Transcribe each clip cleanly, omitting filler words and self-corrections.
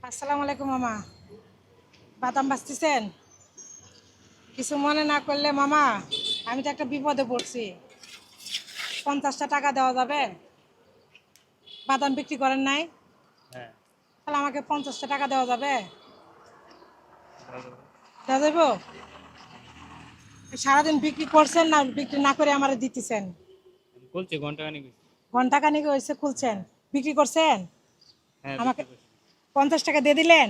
আসসালামু আলাইকুম মামা। বাদাম বাঁচতেছেন? কিছু মনে না করলে মামা, আমি তো একটা বিপদে পড়ছি। 50টা টাকা দেওয়া যাবে? বাদাম বিক্রি করেন নাই? হ্যাঁ, তাহলে আমাকে 50টা টাকা দেওয়া যাবে? দেওয়া যাবে। দেওয়া যাবো? সারাদিন বিক্রি করছেন না, বিক্রি না করে আমার দিতেছেন? আমি বলছি ঘন্টাখানেক হইছে। ঘন্টা খানিক হয়েছে খুলছেন, বিক্রি করছেন? হ্যাঁ, আমাকে বিক্রি করছি। 50 টাকা দিয়ে দিলেন।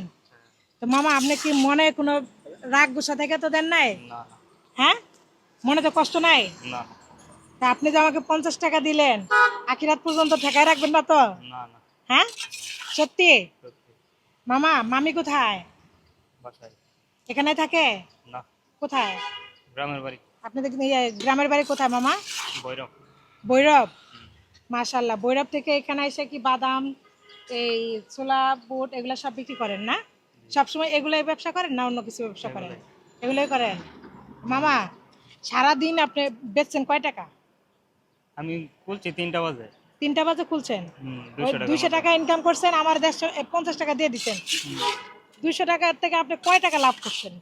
তো মামা, আপনি কি মনে কোনো রাগ গুসা থেকে তো দেন নাই? না, না, হ্যাঁ, মনে তো কষ্ট নাই? না, তা আপনি যে আমাকে 50 টাকা দিলেন, আখিরাত পর্যন্ত ঠেকায় রাখবেন না তো? না, না, হ্যাঁ, সত্যি? সত্যি। মামা, মামি কোথায়? বাসায়। এখানে থাকে? না, কোথায়? গ্রামের বাড়ি। আপনাদের গ্রামের বাড়ি কোথায় মামা? বৈরব। ভৈরব? হুম, মাশাল্লাহ, ভৈরব থেকে এখানে এসে কি বাদাম, এই ছোলা বুট এগুলো সব বিক্রি করেন না? জি, সবসময় এগুলোই ব্যবসা করেন না অন্য কিছু ব্যবসা করেন? এগুলাই। এগুলোই করেন। মামা, সারাদিন আপনি বেচছেন কয় টাকা? আমি খুলছি 3টা বাজে। 3টা বাজে খুলছেন? ওই 200 টাকার 200 মতো। টাকা ইনকাম করছেন, আমার 50 টাকা দিয়ে দিচ্ছেন। হুম, 200 টাকা থেকে আপনি কয় টাকা লাভ করছেন?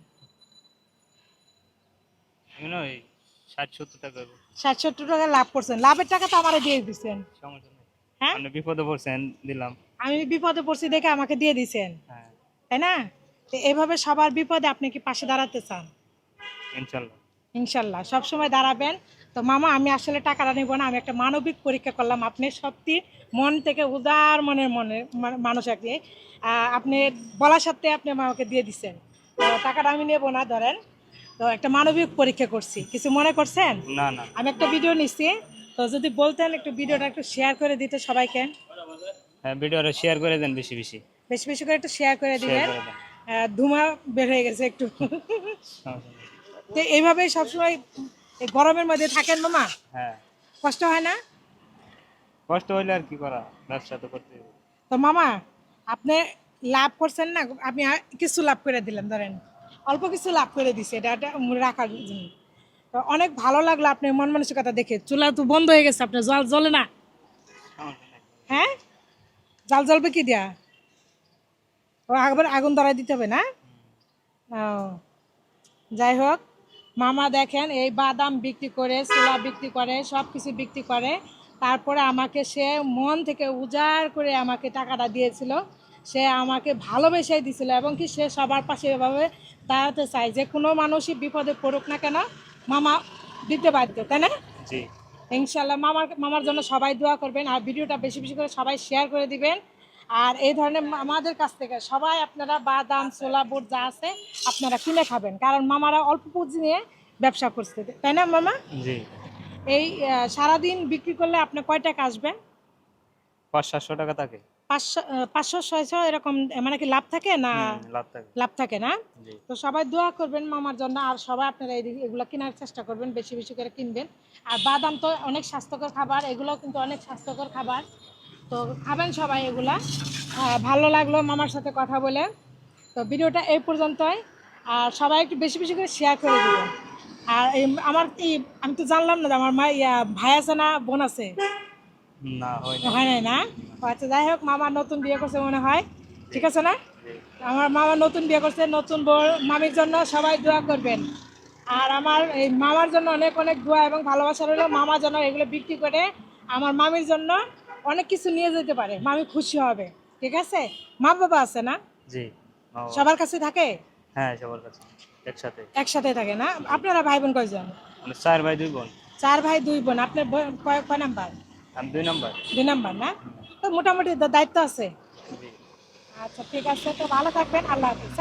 এমন ওই 60-70 টাকা হইবো। 60-70 টাকা লাভ করছেন, লাভের টাকা তো আমারে দিয়ে দিচ্ছেন। সমস্যা নেই। হ্যাঁ, আপনি বিপদে পড়ছেন, দিলাম। আমি বিপদে পড়ছি দেখে আমাকে দিয়ে দিছেন, হ্যাঁ, তাই না? তো এভাবে সবার বিপদে আপনি কি পাশে দাঁড়াতে চান? ইনশাল্লাহ। ইনশাল্লাহ সব সময় দাঁড়াবেন। তো মামা, আমি আসলে টাকাটা নেব না, আমি একটা মানবিক পরীক্ষা করলাম। আপনি সত্যি মন থেকে উদার মনের মানুষ আর কি। আপনি বলার সাথে আপনি আমাকে দিয়ে দিচ্ছেন। তো টাকাটা আমি নেব না, ধরেন। তো একটা মানবিক পরীক্ষা করছি, কিছু মনে করছেন? না, না। আমি একটা ভিডিও নিচ্ছি, তো যদি বলতেন একটু ভিডিওটা একটু শেয়ার করে দিতে সবাইকে। হ্যাঁ, ভিডিওটা শেয়ার করে দেন বেশি বেশি। বেশি বেশি করে একটু শেয়ার করে শেয়ার দিবেন। করে দেন। ধুমা বের হয়ে গেছে একটু। সমস্যা নেই। তো এইভাবেই সবসময় এই গরমের মধ্যে থাকেন মামা? হ্যাঁ, কষ্ট হয় না? কষ্ট হইলে আর কি করা, ব্যবসা তো করতে হবে। তো মামা, আপনি লাভ করছেন না, আপনি কিছু লাভ করে দিলেন, ধরেন অল্প কিছু লাভ করে দিছে, এটা রাখার জন্য। তো অনেক ভালো লাগলো আপনার মন মানসিকতা দেখে। চুলা তো বন্ধ হয়ে গেছে, আপনার জল জ্বলে না? সমস্যা নেই। হ্যাঁ, জাল জ্বলবে কি দিয়া? ও আবার আগুন ধরাই দিতে হবে না? ও, যাই হোক মামা, দেখেন এই বাদাম বিক্রি করে, ছোলা বিক্রি করে, সব কিছু বিক্রি করে, তারপরে আমাকে সে মন থেকে উজাড় করে আমাকে টাকাটা দিয়েছিল। সে আমাকে ভালোবেসেই দিছিল, এবং কি সে সবার পাশে এভাবে দাঁড়াতে চায়, যে কোনো মানুষই বিপদে পড়ুক না কেন মামা দিতে বাধ্য, তাই না? জি, ইনশাল্লাহ মামার মামার জন্য সবাই দোয়া করবেন, আর ভিডিওটা বেশি বেশি করে সবাই শেয়ার করে দিবেন। আর এই ধরনের আমাদের কাছ থেকে সবাই আপনারা বাদাম ছোলা বুট যা আছে আপনারা কিনে খাবেন, কারণ মামারা অল্প পুঁজি নিয়ে ব্যবসা করছে, তাই না মামা? জি। এই সারাদিন বিক্রি করলে আপনি কয় টাকা আসবেন? 500-700 টাকা থাকে। 500-600 এরকম? মানে কি লাভ থাকে না? লাভ থাকে। লাভ থাকে না? জি। তো সবাই দোয়া করবেন মামার জন্য, আর সবাই আপনারা এগুলো কেনার চেষ্টা করবেন, বেশি বেশি করে কিনবেন। আর বাদাম তো অনেক স্বাস্থ্যকর খাবার, এগুলো কিন্তু অনেক স্বাস্থ্যকর খাবার। তো খাবেন সবাই এগুলা। ভালো লাগলো মামার সাথে কথা বলে। তো ভিডিওটা এই পর্যন্তই। আর সবাই একটু বেশি বেশি করে শেয়ার করে দেবেন। আর আমার আমি তো জানলাম না যে আমার ভাই আছে না বোন আছে? না, হয় না। হয় নাই না? ও আচ্ছা, যাই হোক মামা নতুন বিয়ে করছে মনে হয়, জি, ঠিক আছে না? জি। আমার মামা নতুন বিয়ে করছে, নতুন বউ মামির জন্য সবাই দোয়া করবেন। আর আমার এই মামার জন্য অনেক অনেক দোয়া এবং ভালোবাসা রইলো। মামা যেন এগুলো বিক্রি করে আমার মামির জন্য অনেক কিছু নিয়ে যেতে পারে, মামি খুশি হবে, ঠিক আছে? মা বাবা আছে না? জি, বাবা। সবার কাছে থাকে? হ্যাঁ, সবার কাছে একসাথে। একসাথে থাকে না? আপনারা ভাই বোন কয়জন? মানে 4 ভাই 2 বোন। 4 ভাই 2 বোন। আপনার কয় কয় নাম্বার? আমি 2 নাম্বার। 2 নাম্বার না? তো মোটামুটি দায়িত্ব আছে। জি। আচ্ছা, ঠিক আছে, তো ভালো থাকবেন, আল্লাহ হাফিজ।